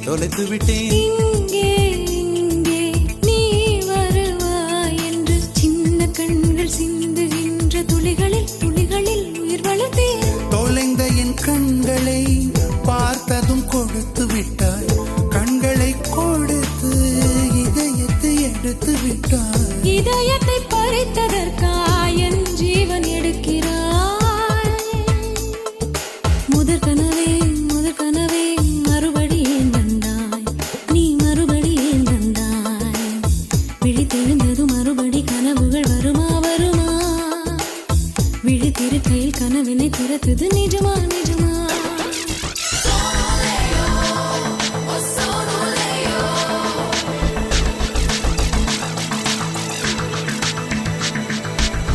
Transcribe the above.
தொலைத்து விட்டேன். இங்கே இங்கே நீ வருவாய் என்று சின்ன கண்கள் சிந்துகின்ற துளிகளில் துளிகளில் உயிர் வளர்த்தேன். தொலைந்த என் கண்களை பார்த்ததும் கொடுத்து விட்டாய். கண்களை கொடுத்து இதயத்தை எடுத்து விட்டாய். இதயத்தை பறித்ததற்காய் என் ஜீவன் எடுக்கிறாய். முதற் கனவே மறுபடி ஏன் வந்தாய்? நீ மறுபடி ஏன் வந்தாய்? விழித்தெழுந்தது மறுபடி கனவுகள் வருமா வருமா? விழித்திருக்கையில் கனவினை துரத்துது நிஜமா நிஜமா?